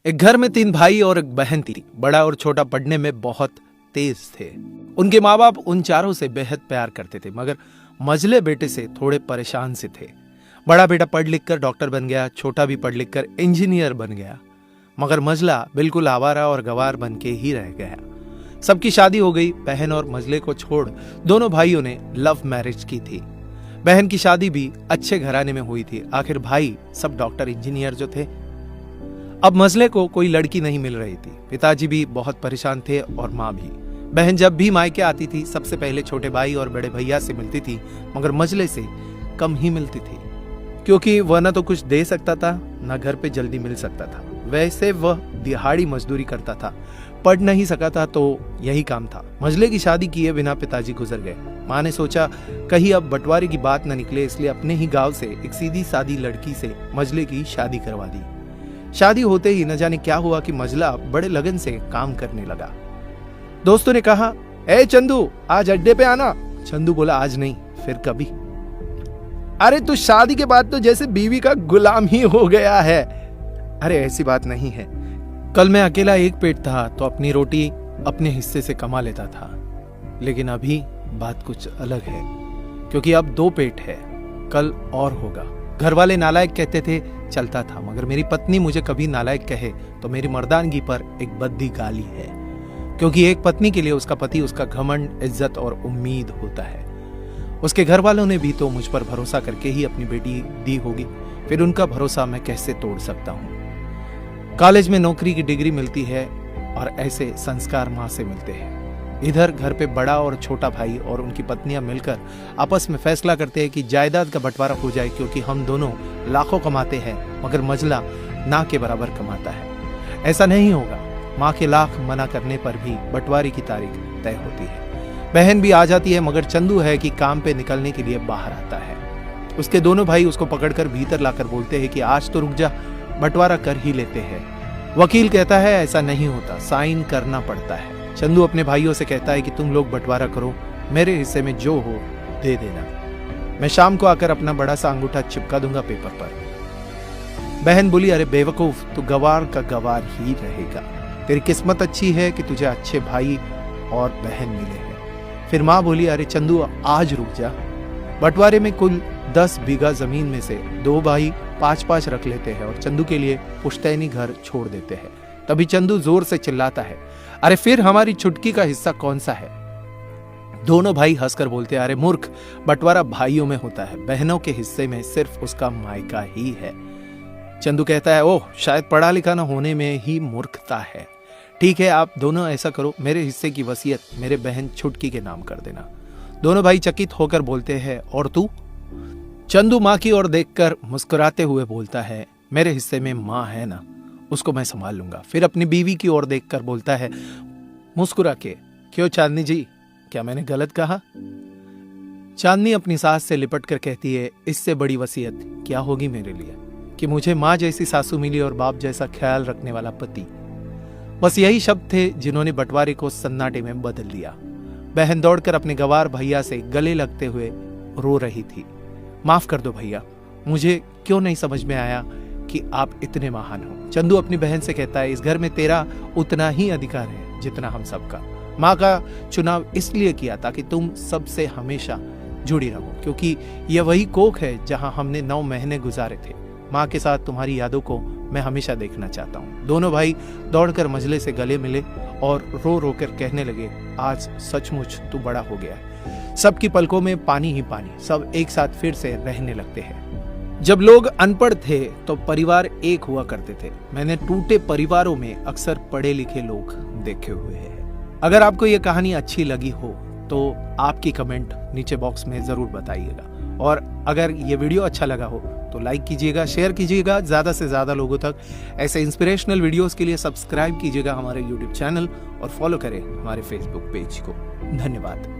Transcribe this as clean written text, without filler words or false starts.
एक घर में 3 भाई और एक बहन थी। बड़ा और छोटा पढ़ने में बहुत तेज थे। उनके माँ बाप उन चारों से बेहद प्यार करते थे, मगर मझले बेटे से थोड़े परेशान से थे। बड़ा बेटा पढ़ लिख कर डॉक्टर बन गया, छोटा भी पढ़ लिख कर इंजीनियर बन गया, मगर मझला बिल्कुल आवारा और गवार बन के ही रह गया। सबकी शादी हो गई। बहन और मझले को छोड़ दोनों भाइयों ने लव मैरिज की थी। बहन की शादी भी अच्छे घराने में हुई थी। आखिर भाई सब डॉक्टर इंजीनियर जो थे। अब मझले को कोई लड़की नहीं मिल रही थी। पिताजी भी बहुत परेशान थे और माँ भी। बहन जब भी मायके आती थी सबसे पहले छोटे भाई और बड़े भैया से मिलती थी, मगर मझले से कम ही मिलती थी, क्योंकि वह न तो कुछ दे सकता था न घर पे जल्दी मिल सकता था। वैसे वह दिहाड़ी मजदूरी करता था, पढ़ नहीं सका था तो यही काम था। मझले की शादी किए बिना पिताजी गुजर गए। माँ ने सोचा कहीं अब बंटवारे की बात न निकले, इसलिए अपने ही गांव से एक सीधी सादी लड़की से मझले की शादी करवा दी। शादी होते ही न जाने क्या हुआ कि मझला बड़े लगन से काम करने लगा। दोस्तों ने कहा, ए चंदू आज अड्डे पे आना। चंदू बोला, आज नहीं, फिर कभी। अरे तू शादी के बाद तो जैसे बीवी का गुलाम ही हो गया है। अरे ऐसी बात नहीं है, कल मैं अकेला एक पेट था तो अपनी रोटी अपने हिस्से से कमा लेता था, लेकिन अभी बात कुछ अलग है, क्योंकि अब 2 पेट है, कल और होगा। घर वाले नालायक कहते थे, चलता था, मगर मेरी पत्नी मुझे कभी नालायक कहे तो मेरी मर्दानगी पर एक बद्दी गाली है, क्योंकि एक पत्नी के लिए उसका पति उसका घमंड, इज्जत और उम्मीद होता है। उसके घर वालों ने भी तो मुझ पर भरोसा करके ही अपनी बेटी दी होगी, फिर उनका भरोसा मैं कैसे तोड़ सकता हूँ। कॉलेज में नौकरी की डिग्री मिलती है और ऐसे संस्कार माँ से मिलते हैं। इधर घर पे बड़ा और छोटा भाई और उनकी पत्नियां मिलकर आपस में फैसला करते हैं कि जायदाद का बंटवारा हो जाए, क्योंकि हम दोनों लाखों कमाते हैं मगर मझला ना के बराबर कमाता है। ऐसा नहीं होगा। माँ के लाख मना करने पर भी बंटवारे की तारीख तय होती है। बहन भी आ जाती है, मगर चंदू है कि काम पे निकलने के लिए बाहर आता है। उसके दोनों भाई उसको पकड़कर भीतर लाकर बोलते हैं कि आज तो रुक जा, बंटवारा कर ही लेते हैं। वकील कहता है ऐसा नहीं होता, साइन करना पड़ता है। चंदू अपने भाइयों से कहता है कि तुम लोग बंटवारा करो, मेरे हिस्से में जो हो दे देना, मैं शाम को आकर अपना बड़ा सा अंगूठा चिपका दूंगा पेपर पर। बहन बोली, अरे बेवकूफ, तू गवार का गवार ही रहेगा। तेरी किस्मत अच्छी है कि तुझे अच्छे भाई और बहन मिले हैं। फिर माँ बोली, अरे चंदू आज रुक जा, बंटवारे में कुल 10 बीघा जमीन में से 2 भाई 5-5 रख लेते हैं और चंदू के लिए पुश्तैनी घर छोड़ देते हैं। तभी चंदू जोर से चिल्लाता है, अरे फिर हमारी छुटकी का हिस्सा कौन सा है? दोनों भाई हंसकर बोलते हैं, अरे मूर्ख, बंटवारा भाइयों में होता है, बहनों के हिस्से में सिर्फ उसका मायका ही है। चंदू कहता है, ओह, शायद पढ़ा लिखा न होने में ही मूर्खता है। ठीक है, आप दोनों ऐसा करो, मेरे हिस्से की वसीयत मेरे बहन छुटकी के नाम कर देना। दोनों भाई चकित होकर बोलते हैं, और तू? चंदू माँ की ओर देखकर मुस्कुराते हुए बोलता है, मेरे हिस्से में माँ है ना, उसको मैं संभाल लूंगा। फिर अपनी बीवी की ओर देखकर बोलता है मुस्कुरा के, क्यों चांदनी जी, क्या मैंने गलत कहा? चांदनी अपनी सास से लिपट कर कहती है, इससे बड़ी वसीयत क्या होगी मेरे लिए कि मुझे माँ जैसी सासू मिली और बाप जैसा ख्याल रखने वाला पति। बस यही शब्द थे जिन्होंने बंटवारे को सन्नाटे में बदल दिया। बहन दौड़कर अपने गवार भैया से गले लगते हुए रो रही थी, माफ कर दो भैया, मुझे क्यों नहीं समझ में आया कि आप इतने महान हो। चंदू अपनी बहन से कहता है, इस घर में तेरा उतना ही अधिकार है जितना हम सबका। माँ का चुनाव इसलिए किया ताकि तुम सबसे हमेशा जुड़ी रहो, क्योंकि यह वही कोख है जहां हमने 9 महीने गुजारे थे। माँ के साथ तुम्हारी यादों को मैं हमेशा देखना चाहता हूँ। दोनों भाई दौड़कर मझले से गले मिले और रो रो कर कहने लगे, आज सचमुच तू बड़ा हो गया है। सबकी पलकों में पानी ही पानी, सब एक साथ फिर से रहने लगते हैं। जब लोग अनपढ़ थे तो परिवार एक हुआ करते थे। मैंने टूटे परिवारों में अक्सर पढ़े लिखे लोग देखे हुए हैं। अगर आपको ये कहानी अच्छी लगी हो तो आपकी कमेंट नीचे बॉक्स में जरूर बताइएगा, और अगर ये वीडियो अच्छा लगा हो तो लाइक कीजिएगा, शेयर कीजिएगा ज्यादा से ज्यादा लोगों तक। ऐसे इंस्पिरेशनल वीडियोस के लिए सब्सक्राइब कीजिएगा हमारे YouTube चैनल और फॉलो करें हमारे Facebook पेज को। धन्यवाद।